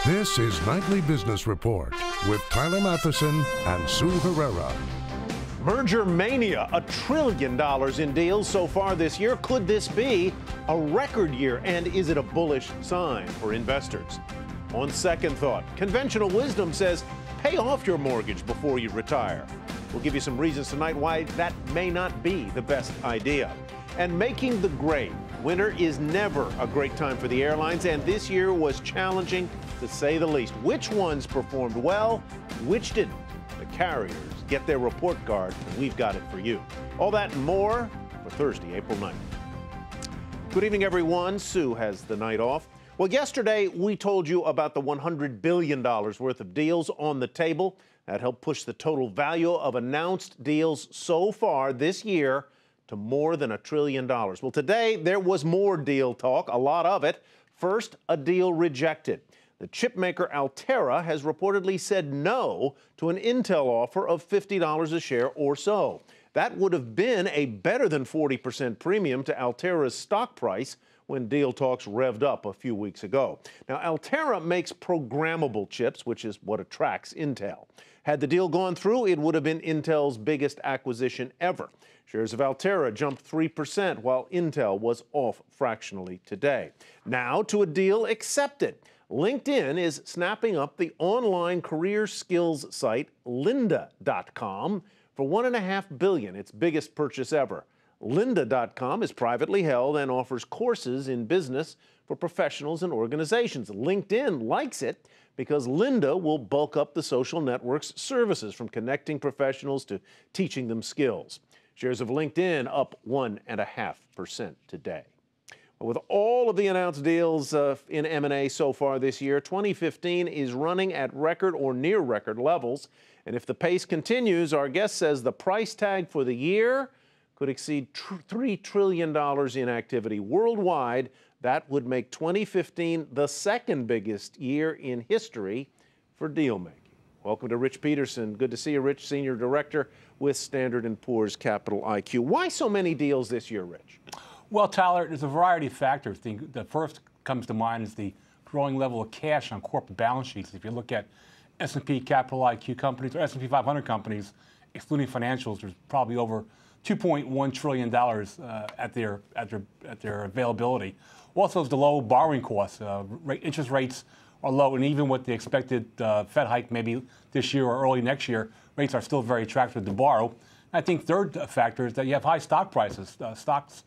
This is Nightly Business Report with Tyler Matheson and Sue Herrera. Merger mania, $1 trillion in deals so far this year. Could this be a record year? And is it a bullish sign for investors? On second thought, conventional wisdom says pay off your mortgage before you retire. We'll give you some reasons tonight why that may not be the best idea. And making the grade. Winter is never a great time for the airlines, and this year was challenging to say the least. Which ones performed well, which didn't? The carriers get their report card, and we've got it for you. All that and more for Thursday, April 9th. Good evening, everyone. Sue has the night off. Well, yesterday we told you about the $100 billion worth of deals on the table. That helped push the total value of announced deals so far this year to more than $1 trillion. Well, today there was more deal talk, a lot of it. First, a deal rejected. The chipmaker Altera has reportedly said no to an Intel offer of $50 a share or so. That would have been a better than 40% premium to Altera's stock price when deal talks revved up a few weeks ago. Now, Altera makes programmable chips, which is what attracts Intel. Had the deal gone through, it would have been Intel's biggest acquisition ever. Shares of Altera jumped 3%, while Intel was off fractionally today. Now to a deal accepted. LinkedIn is snapping up the online career skills site lynda.com for $1.5 billion, its biggest purchase ever. Lynda.com is privately held and offers courses in business for professionals and organizations. LinkedIn likes it because Lynda will bulk up the social network's services, from connecting professionals to teaching them skills. Shares of LinkedIn up 1.5% today. With all of the announced deals in M&A so far this year, 2015 is running at record or near record levels. And if the pace continues, our guest says the price tag for the year could exceed $3 trillion in activity worldwide. That would make 2015 the second biggest year in history for deal making. Welcome to Rich Peterson. Good to see you, Rich, Senior Director with Standard & Poor's Capital IQ. Why so many deals this year, Rich? Well, Tyler, there's a variety of factors. The first comes to mind is the growing level of cash on corporate balance sheets. If you look at S&P Capital IQ companies or S&P 500 companies, excluding financials, there's probably over $2.1 trillion at their availability. Also, is the low borrowing costs. Interest rates are low, and even with the expected Fed hike maybe this year or early next year, rates are still very attractive to borrow. And I think third factor is that you have high stock prices. Stocks,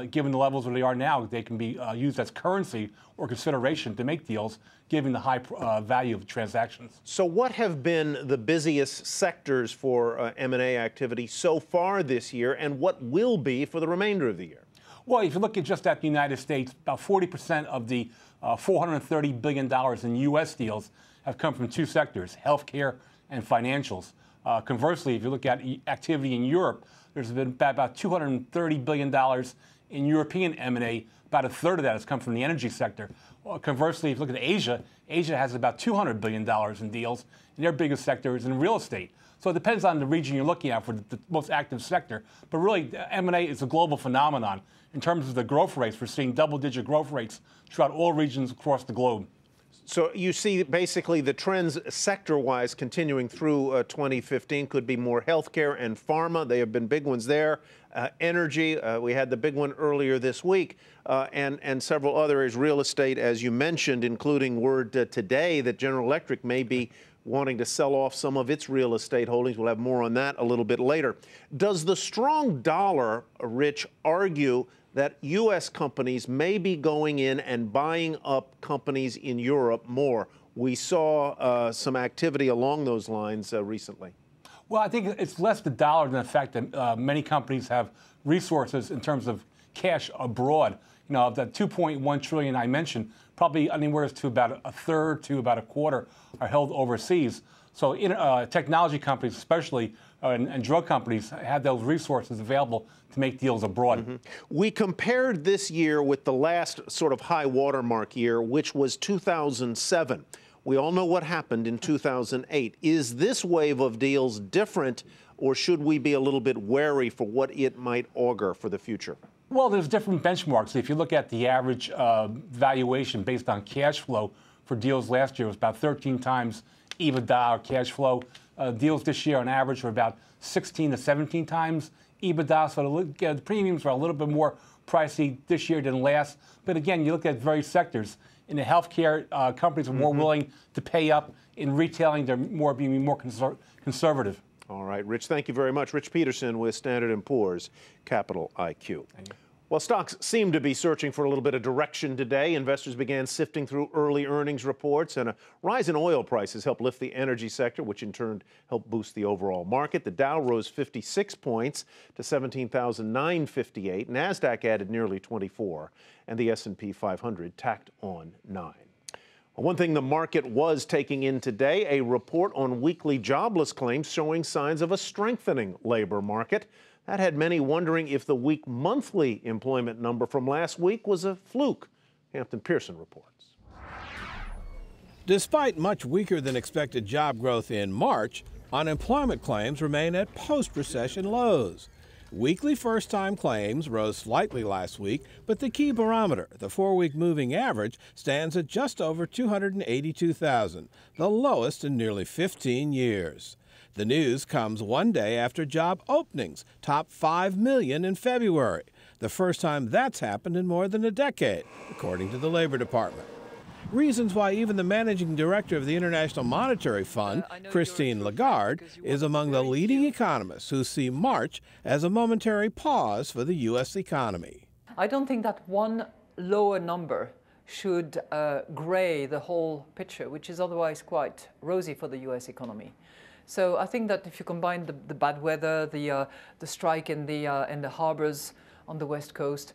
given the levels where they are now, they can be used as currency or consideration to make deals, given the high value of transactions. So what have been the busiest sectors for M&A activity so far this year, and what will be for the remainder of the year? Well, if you look at just at the United States, about 40% of the $430 billion in U.S. deals have come from two sectors, healthcare and financials. Conversely, if you look at activity in Europe, there's been about $230 billion in European M&A. About a third of that has come from the energy sector. Conversely, if you look at Asia, Asia has about $200 billion in deals, and their biggest sector is in real estate. So it depends on the region you're looking at for the most active sector. But really, M&A is a global phenomenon. In terms of the growth rates, we're seeing double-digit growth rates throughout all regions across the globe. So you see basically the trends sector-wise continuing through 2015 could be more healthcare and pharma. They have been big ones there. Energy, we had the big one earlier this week, and several other areas. Real estate, as you mentioned, including word today that General Electric may be wanting to sell off some of its real estate holdings. We'll have more on that a little bit later. Does the strong dollar, Rich, argue that U.S. companies may be going in and buying up companies in Europe more? We saw some activity along those lines recently. Well, I think it's less the dollar than the fact that many companies have resources in terms of cash abroad. You know, of that $2.1 trillion I mentioned, probably anywhere to about a third to about a quarter are held overseas. So technology companies, especially, and drug companies, have those resources available to make deals abroad. Mm-hmm. We compared this year with the last sort of high watermark year, which was 2007. We all know what happened in 2008. Is this wave of deals different, or should we be a little bit wary for what it might augur for the future? Well, there's different benchmarks. If you look at the average valuation based on cash flow for deals last year, it was about 13 times EBITDA or cash flow. Deals this year on average were about 16 to 17 times EBITDA. So the premiums are a little bit more pricey this year than last. But again, you look at various sectors. In the healthcare, companies are more willing to pay up. In retailing, they're being more conservative. All right, Rich, thank you very much. Rich Peterson with Standard & Poor's Capital IQ. Well, stocks seem to be searching for a little bit of direction today. Investors began sifting through early earnings reports, and a rise in oil prices helped lift the energy sector, which in turn helped boost the overall market. The Dow rose 56 points to 17,958. NASDAQ added nearly 24, and the S&P 500 tacked on 9. One thing the market was taking in today, a report on weekly jobless claims showing signs of a strengthening labor market. That had many wondering if the weak monthly employment number from last week was a fluke. Hampton Pearson reports. Despite much weaker than expected job growth in March, unemployment claims remain at post-recession lows. Weekly first-time claims rose slightly last week, but the key barometer, the 4-week moving average, stands at just over 282,000, the lowest in nearly 15 years. The news comes one day after job openings topped 5 million in February, the first time that's happened in more than a decade, according to the Labor Department. Reasons why even the managing director of the International Monetary Fund, Christine Lagarde, is among the leading economists who see March as a momentary pause for the U.S. economy. I don't think that one lower number should gray the whole picture, which is otherwise quite rosy for the U.S. economy. So I think that if you combine the bad weather, the strike in the harbors on the West Coast,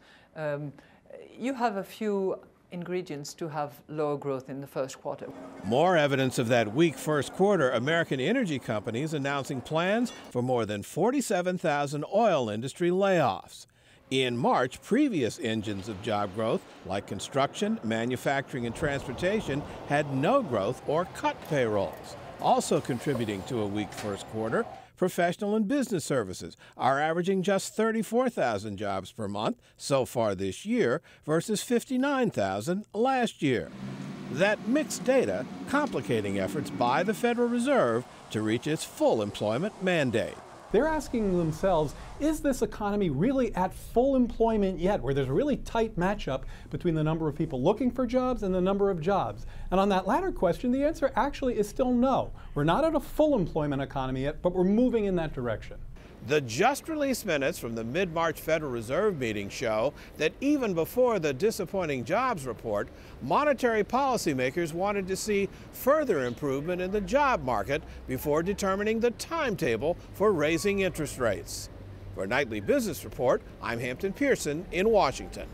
you have a few ingredients to have lower growth in the first quarter. More evidence of that weak first quarter, American energy companies announcing plans for more than 47,000 oil industry layoffs. In March, previous engines of job growth, like construction, manufacturing, and transportation, had no growth or cut payrolls. Also contributing to a weak first quarter, professional and business services are averaging just 34,000 jobs per month so far this year versus 59,000 last year. That mixed data complicating efforts by the Federal Reserve to reach its full employment mandate. They're asking themselves, is this economy really at full employment yet, where there's a really tight matchup between the number of people looking for jobs and the number of jobs? And on that latter question, the answer actually is still no. We're not at a full employment economy yet, but we're moving in that direction. The just-released minutes from the mid-March Federal Reserve meeting show that even before the disappointing jobs report, monetary policymakers wanted to see further improvement in the job market before determining the timetable for raising interest rates. For Nightly Business Report, I'm Hampton Pearson in Washington.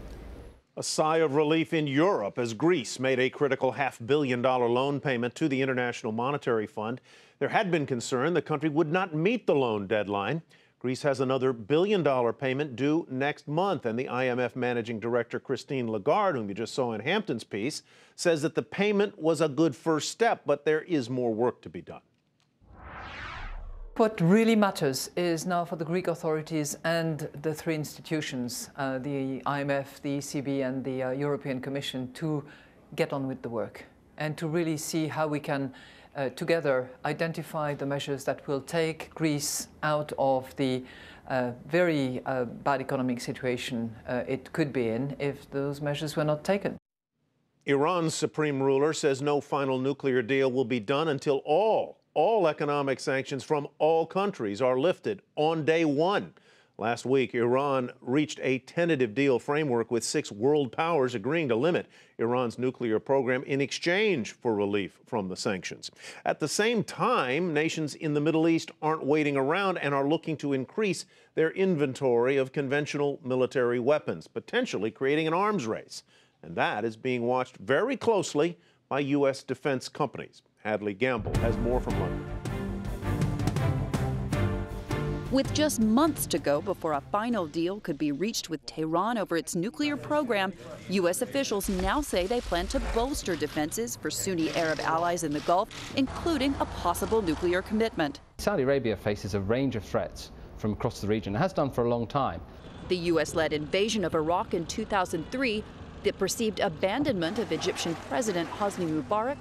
A sigh of relief in Europe as Greece made a critical $500 million loan payment to the International Monetary Fund. There had been concern the country would not meet the loan deadline. Greece has another $1 billion payment due next month, and the IMF managing director Christine Lagarde, whom you just saw in Hampton's piece, says that the payment was a good first step, but there is more work to be done. What really matters is now for the Greek authorities and the three institutions, the IMF, the ECB, and the European Commission, to get on with the work and to really see how we can together identify the measures that will take Greece out of the very bad economic situation it could be in if those measures were not taken. Iran's supreme ruler says no final nuclear deal will be done until all economic sanctions from all countries are lifted on day one. Last week, Iran reached a tentative deal framework with 6 world powers agreeing to limit Iran's nuclear program in exchange for relief from the sanctions. At the same time, nations in the Middle East aren't waiting around and are looking to increase their inventory of conventional military weapons, potentially creating an arms race. And that is being watched very closely by U.S. defense companies. Hadley Gamble has more from London. With just months to go before a final deal could be reached with Tehran over its nuclear program, U.S. officials now say they plan to bolster defenses for Sunni Arab allies in the Gulf, including a possible nuclear commitment. Saudi Arabia faces a range of threats from across the region. It has done for a long time. The U.S.-led invasion of Iraq in 2003, the perceived abandonment of Egyptian President Hosni Mubarak,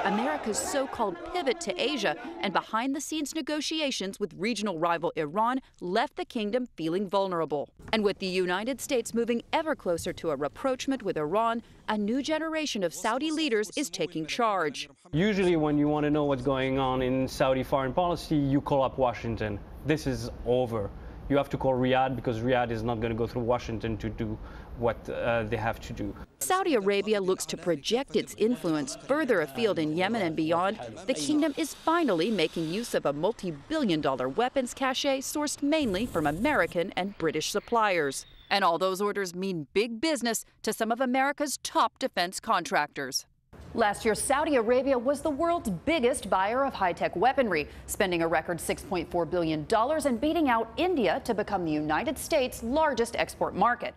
America's so-called pivot to Asia, and behind-the-scenes negotiations with regional rival Iran left the kingdom feeling vulnerable. And with the United States moving ever closer to a rapprochement with Iran, a new generation of Saudi leaders is taking charge. Usually when you want to know what's going on in Saudi foreign policy, you call up Washington. This is over. You have to call Riyadh because Riyadh is not going to go through Washington to do what they have to do. Saudi Arabia looks to project its influence further afield in Yemen and beyond. The kingdom is finally making use of a multi-billion-dollar weapons cache sourced mainly from American and British suppliers. And all those orders mean big business to some of America's top defense contractors. Last year, Saudi Arabia was the world's biggest buyer of high-tech weaponry, spending a record $6.4 billion and beating out India to become the United States' largest export market.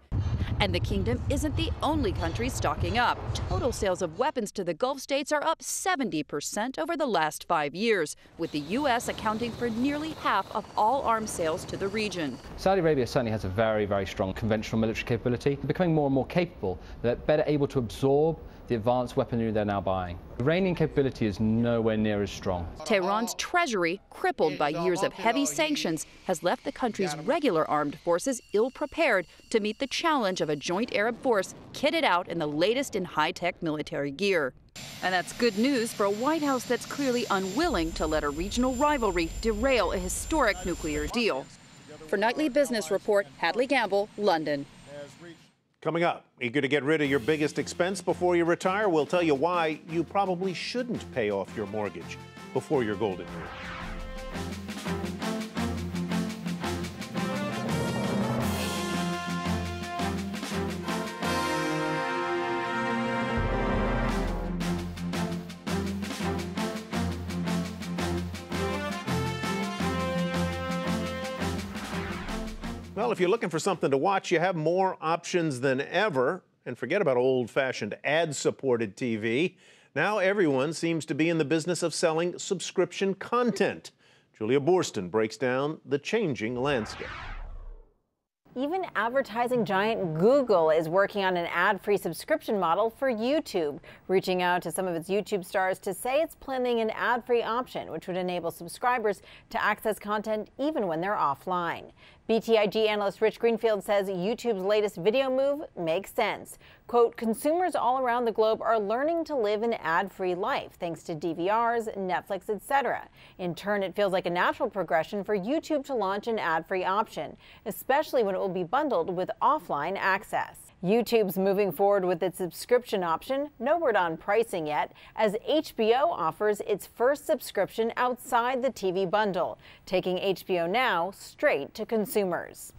And the kingdom isn't the only country stocking up. Total sales of weapons to the Gulf states are up 70% over the last 5 years, with the U.S. accounting for nearly half of all arms sales to the region. Saudi Arabia certainly has a very, very strong conventional military capability, becoming more and more capable. They're better able to absorb the advanced weaponry they're now buying. Iranian capability is nowhere near as strong. Tehran's treasury, crippled by years of heavy sanctions, has left the country's regular armed forces ill-prepared to meet the challenge of a joint Arab force kitted out in the latest in high-tech military gear. And that's good news for a White House that's clearly unwilling to let a regional rivalry derail a historic nuclear deal. For Nightly Business Report, Hadley Gamble, London. Coming up, eager to get rid of your biggest expense before you retire? We'll tell you why you probably shouldn't pay off your mortgage before your golden years. Well, if you're looking for something to watch, you have more options than ever. And forget about old-fashioned ad-supported TV. Now everyone seems to be in the business of selling subscription content. Julia Boorstin breaks down the changing landscape. Even advertising giant Google is working on an ad-free subscription model for YouTube, reaching out to some of its YouTube stars to say it's planning an ad-free option, which would enable subscribers to access content even when they're offline. BTIG analyst Rich Greenfield says YouTube's latest video move makes sense. Quote, consumers all around the globe are learning to live an ad-free life thanks to DVRs, Netflix, etc. In turn, it feels like a natural progression for YouTube to launch an ad-free option, especially when it will be bundled with offline access. YouTube's moving forward with its subscription option, no word on pricing yet, as HBO offers its first subscription outside the TV bundle, taking HBO Now straight to consumers.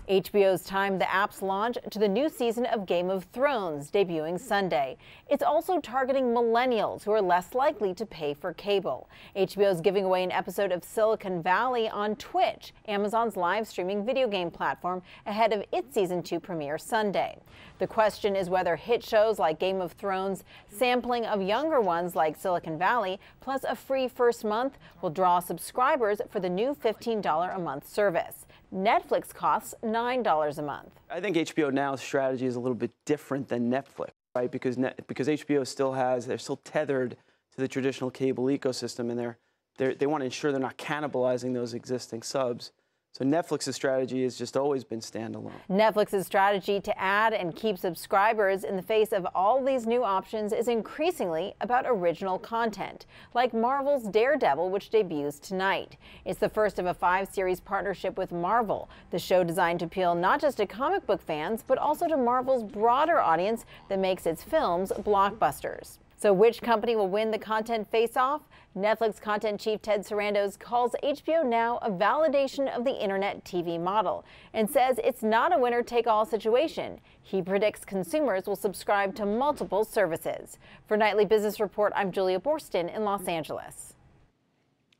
HBO's timed the app's launch to the new season of Game of Thrones, debuting Sunday. It's also targeting millennials who are less likely to pay for cable. HBO's giving away an episode of Silicon Valley on Twitch, Amazon's live streaming video game platform, ahead of its season 2 premiere Sunday. The question is whether hit shows like Game of Thrones, sampling of younger ones like Silicon Valley, plus a free first month will draw subscribers for the new $15 a month service. Netflix costs $9 a month. I think HBO Now's strategy is a little bit different than Netflix, right? Because HBO they're still tethered to the traditional cable ecosystem, and they want to ensure they're not cannibalizing those existing subs. So Netflix's strategy has just always been standalone. Netflix's strategy to add and keep subscribers in the face of all these new options is increasingly about original content, like Marvel's Daredevil, which debuts tonight. It's the first of a 5-series partnership with Marvel, the show designed to appeal not just to comic book fans, but also to Marvel's broader audience that makes its films blockbusters. So which company will win the content face-off? Netflix content chief Ted Sarandos calls HBO Now a validation of the internet TV model and says it's not a winner-take-all situation. He predicts consumers will subscribe to multiple services. For Nightly Business Report, I'm Julia Boorstin in Los Angeles.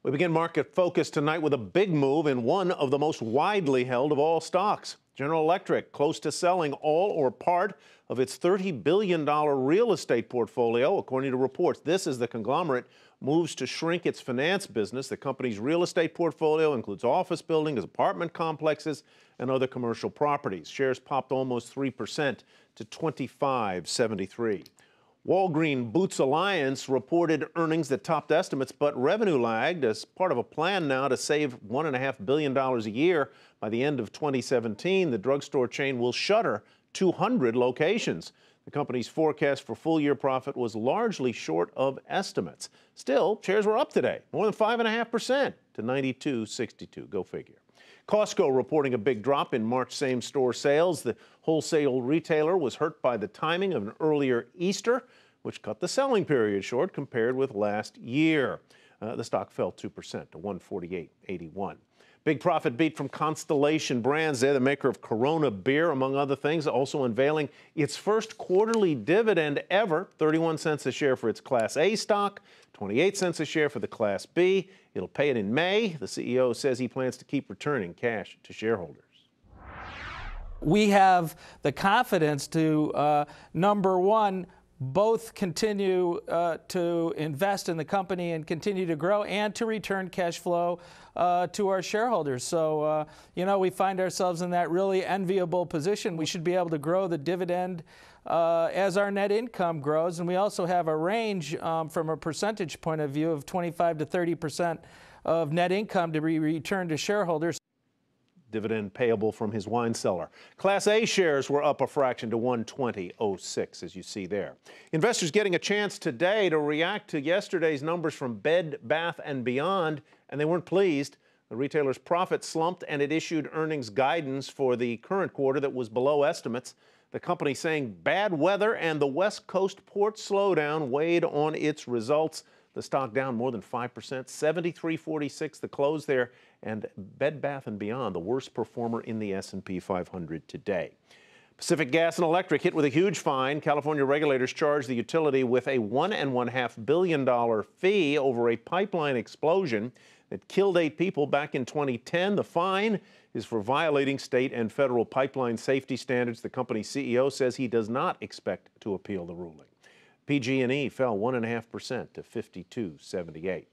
We begin Market Focus tonight with a big move in one of the most widely held of all stocks. General Electric close to selling all or part of its $30 billion real estate portfolio, according to reports. This as the conglomerate moves to shrink its finance business. The company's real estate portfolio includes office buildings, apartment complexes, and other commercial properties. Shares popped almost 3% to $25.73. Walgreen Boots Alliance reported earnings that topped estimates, but revenue lagged as part of a plan now to save $1.5 billion a year. By the end of 2017, the drugstore chain will shutter 200 locations. The company's forecast for full-year profit was largely short of estimates. Still, shares were up today, more than 5.5% to $92.62. Go figure. Costco reporting a big drop in March same-store sales. The wholesale retailer was hurt by the timing of an earlier Easter, which cut the selling period short compared with last year. The stock fell 2% to $148.81. Big profit beat from Constellation Brands. They're the maker of Corona beer, among other things, also unveiling its first quarterly dividend ever, 31 cents a share for its Class A stock, 28 cents a share for the Class B. It'll pay it in May. The CEO says he plans to keep returning cash to shareholders. We have the confidence to, number one, both continue to invest in the company and continue to grow and to return cash flow to our shareholders. So, we find ourselves in that really enviable position. We should be able to grow the dividend as our net income grows. And we also have a range from a percentage point of view of 25 to 30% of net income to be returned to shareholders. Dividend payable from his wine cellar. Class A shares were up a fraction to $120.06, as you see there. Investors getting a chance today to react to yesterday's numbers from Bed Bath & Beyond, and they weren't pleased. The retailer's profit slumped, and it issued earnings guidance for the current quarter that was below estimates. The company saying bad weather and the West Coast port slowdown weighed on its results. The stock down more than 5%, $73.46 the close there, and Bed Bath & Beyond, the worst performer in the S&P 500 today. Pacific Gas and Electric hit with a huge fine. California regulators charged the utility with a $1.5 billion fee over a pipeline explosion that killed 8 people back in 2010. The fine is for violating state and federal pipeline safety standards. The company's CEO says he does not expect to appeal the ruling. PG&E fell 1.5% to $52.78.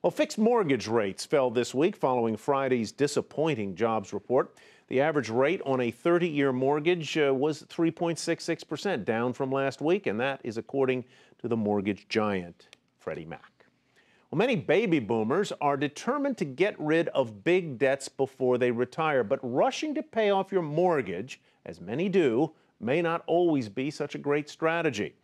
Well, fixed mortgage rates fell this week following Friday's disappointing jobs report. The average rate on a 30-year mortgage was 3.66%, down from last week, and that is according to the mortgage giant, Freddie Mac. Well, many baby boomers are determined to get rid of big debts before they retire, but rushing to pay off your mortgage, as many do, may not always be such a great strategy.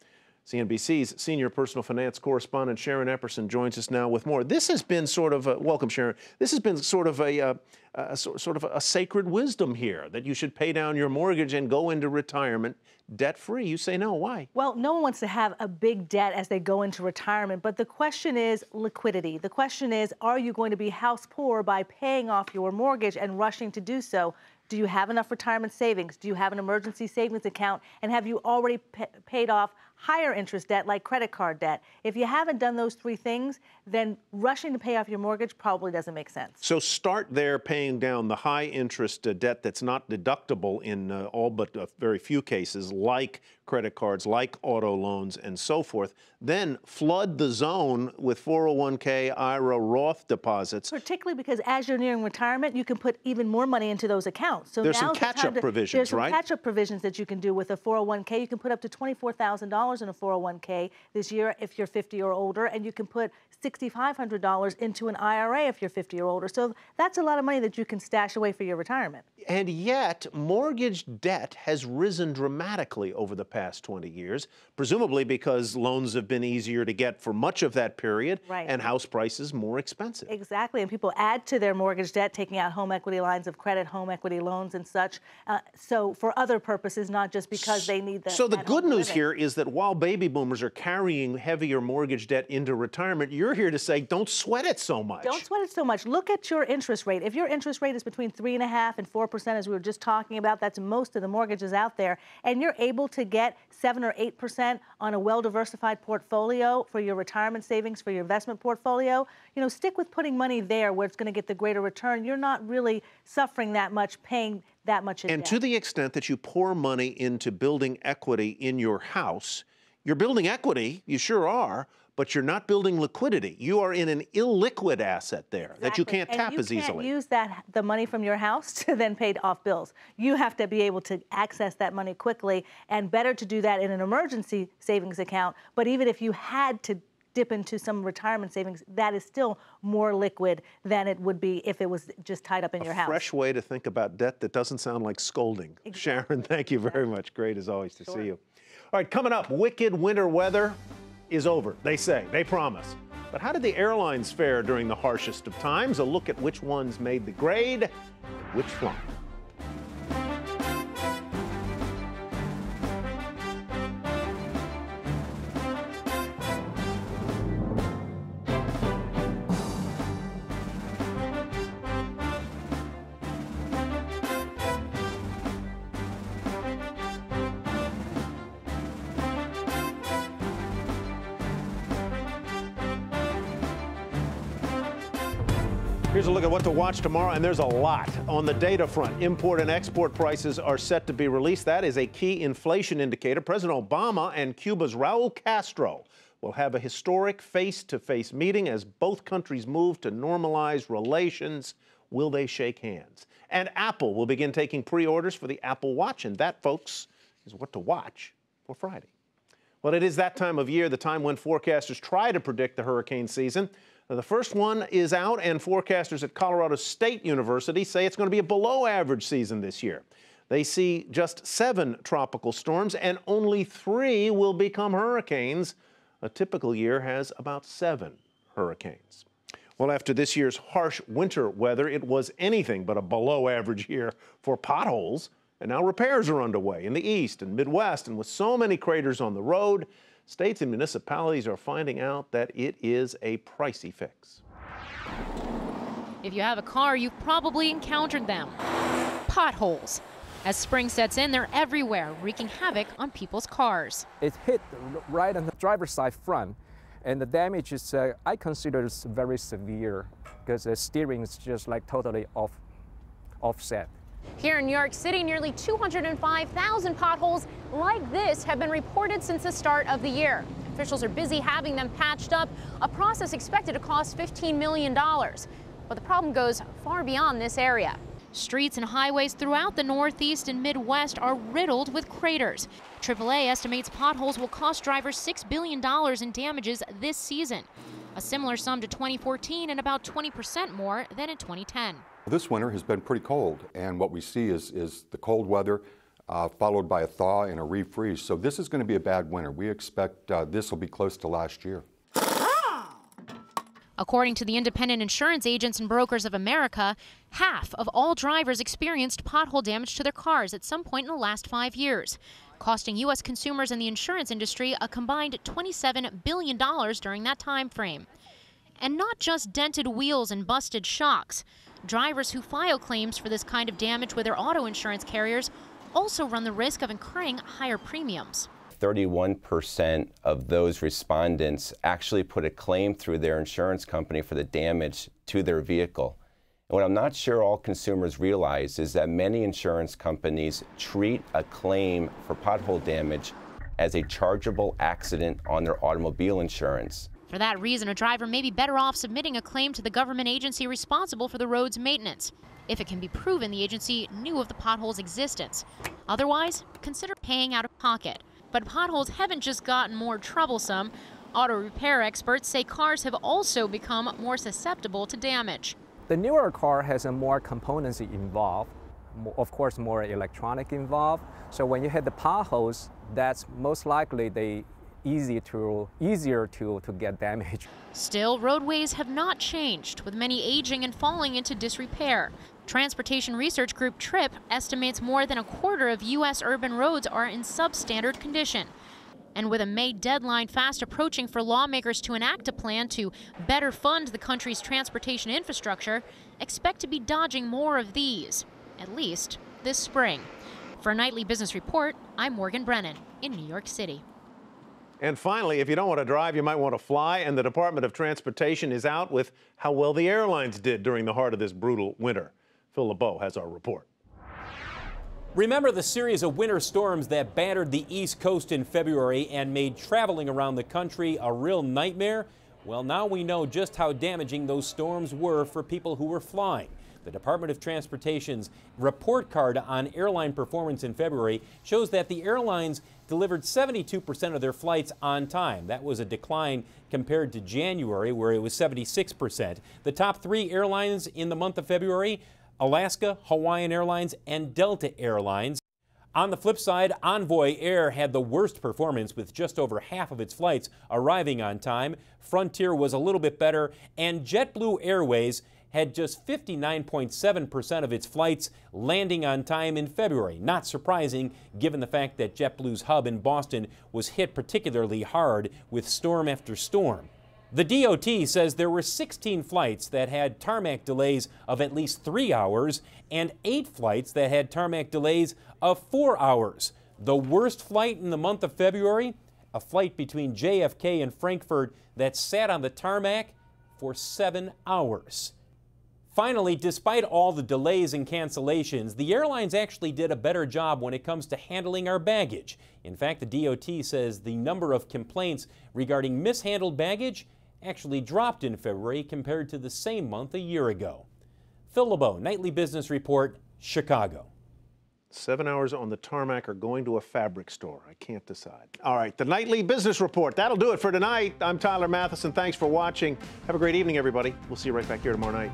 CNBC's senior personal finance correspondent Sharon Epperson joins us now with more. This has been sort of welcome, Sharon. This has been sort of a sacred wisdom here that you should pay down your mortgage and go into retirement debt-free. You say no. Why? Well, no one wants to have a big debt as they go into retirement, but the question is liquidity. The question is, are you going to be house poor by paying off your mortgage and rushing to do so? Do you have enough retirement savings? Do you have an emergency savings account? And have you already paid off higher interest debt like credit card debt? If you haven't done those 3 things, then rushing to pay off your mortgage probably doesn't make sense. So start there paying down the high interest debt that's not deductible in all but very few cases, like credit cards, like auto loans, and so forth. Then flood the zone with 401k, IRA, Roth deposits. Particularly because as you're nearing retirement, you can put even more money into those accounts. So there's some catch-up provisions, there's some right? catch-up provisions that you can do with a 401k. You can put up to $24,000 in a 401k this year if you're 50 or older, and you can put $6,500 into an IRA if you're 50 or older. So that's a lot of money that you can stash away for your retirement. And yet, mortgage debt has risen dramatically over the past 20 years, presumably because loans have been easier to get for much of that period, right, and house prices more expensive. Exactly, and people add to their mortgage debt, taking out home equity lines of credit, home equity loans and such, so for other purposes, not just because they need So the good news here is that while baby boomers are carrying heavier mortgage debt into retirement, you're here to say don't sweat it so much. Don't sweat it so much. Look at your interest rate. If your interest rate is between 3.5% and 4%, as we were just talking about, that's most of the mortgages out there, and you're able to get 7 or 8% on a well-diversified portfolio for your retirement savings, for your investment portfolio, stick with putting money there where it's going to get the greater return. You're not really suffering that much paying that much in And debt. to the extent that you pour money into building equity in your house, you're building equity, you sure are, but you're not building liquidity. You are in an illiquid asset there that you can't tap as easily. You can't use the money from your house to then pay off bills. You have to be able to access that money quickly, and better to do that in an emergency savings account. But even if you had to dip into some retirement savings, that is still more liquid than it would be if it was just tied up in your house. A fresh way to think about debt that doesn't sound like scolding. Exactly. Sharon, thank you very much. Great as always to see you. All right, coming up, wicked winter weather is over, they say, they promise. But how did the airlines fare during the harshest of times? A look at which ones made the grade and which flunked. Here's a look at what to watch tomorrow, and there's a lot. On the data front, import and export prices are set to be released. That is a key inflation indicator. President Obama and Cuba's Raul Castro will have a historic face-to-face meeting as both countries move to normalize relations. Will they shake hands? And Apple will begin taking pre-orders for the Apple Watch, and that, folks, is what to watch for Friday. Well, it is that time of year, the time when forecasters try to predict the hurricane season. The first one is out, and forecasters at Colorado State University say it's going to be a below-average season this year. They see just 7 tropical storms, and only 3 will become hurricanes. A typical year has about 7 hurricanes. Well, after this year's harsh winter weather, it was anything but a below-average year for potholes, and now repairs are underway in the East and Midwest, and with so many craters on the road, states and municipalities are finding out that it is a pricey fix. If you have a car, you've probably encountered them. Potholes. As spring sets in, they're everywhere, wreaking havoc on people's cars. It hit right on the driver's side front, and the damage is, I consider it very severe, because the steering is just like totally offset. Here in New York City, nearly 205,000 potholes like this have been reported since the start of the year. Officials are busy having them patched up, a process expected to cost $15 million. But the problem goes far beyond this area. Streets and highways throughout the Northeast and Midwest are riddled with craters. AAA estimates potholes will cost drivers $6 billion in damages this season, a similar sum to 2014 and about 20% more than in 2010. This winter has been pretty cold, and what we see is the cold weather followed by a thaw and a refreeze. So this is going to be a bad winter. We expect this will be close to last year. According to the Independent Insurance Agents and Brokers of America, half of all drivers experienced pothole damage to their cars at some point in the last 5 years, costing U.S. consumers and the insurance industry a combined $27 billion during that time frame. And not just dented wheels and busted shocks. Drivers who file claims for this kind of damage with their auto insurance carriers also run the risk of incurring higher premiums. 31% of those respondents actually put a claim through their insurance company for the damage to their vehicle. And what I'm not sure all consumers realize is that many insurance companies treat a claim for pothole damage as a chargeable accident on their automobile insurance. For that reason, a driver may be better off submitting a claim to the government agency responsible for the road's maintenance, if it can be proven the agency knew of the pothole's existence. Otherwise, consider paying out of pocket. But potholes haven't just gotten more troublesome. Auto repair experts say cars have also become more susceptible to damage. The newer car has more components involved, of course more electronic involved. So when you hit the potholes, that's most likely easier to get damage. Still, roadways have not changed, with many aging and falling into disrepair. Transportation research group TRIP estimates more than a quarter of U.S. urban roads are in substandard condition. And with a May deadline fast approaching for lawmakers to enact a plan to better fund the country's transportation infrastructure, expect to be dodging more of these, at least this spring. For a Nightly Business Report, I'm Morgan Brennan in New York City. And finally, if you don't want to drive, you might want to fly, and the Department of Transportation is out with how well the airlines did during the heart of this brutal winter. Phil LeBeau has our report. Remember the series of winter storms that battered the East Coast in February and made traveling around the country a real nightmare? Well, now we know just how damaging those storms were for people who were flying. The Department of Transportation's report card on airline performance in February shows that the airlines delivered 72% of their flights on time. That was a decline compared to January, where it was 76%. The top 3 airlines in the month of February: Alaska, Hawaiian Airlines, and Delta Airlines. On the flip side, Envoy Air had the worst performance with just over half of its flights arriving on time. Frontier was a little bit better, and JetBlue Airways had just 59.7% of its flights landing on time in February. Not surprising, given the fact that JetBlue's hub in Boston was hit particularly hard with storm after storm. The DOT says there were 16 flights that had tarmac delays of at least 3 hours and 8 flights that had tarmac delays of 4 hours. The worst flight in the month of February, a flight between JFK and Frankfurt that sat on the tarmac for 7 hours. Finally, despite all the delays and cancellations, the airlines actually did a better job when it comes to handling our baggage. In fact, the DOT says the number of complaints regarding mishandled baggage actually dropped in February compared to the same month a year ago. Phil LeBeau, Nightly Business Report, Chicago. 7 hours on the tarmac or going to a fabric store. I can't decide. All right, the Nightly Business Report. That'll do it for tonight. I'm Tyler Mathisen. Thanks for watching. Have a great evening, everybody. We'll see you right back here tomorrow night.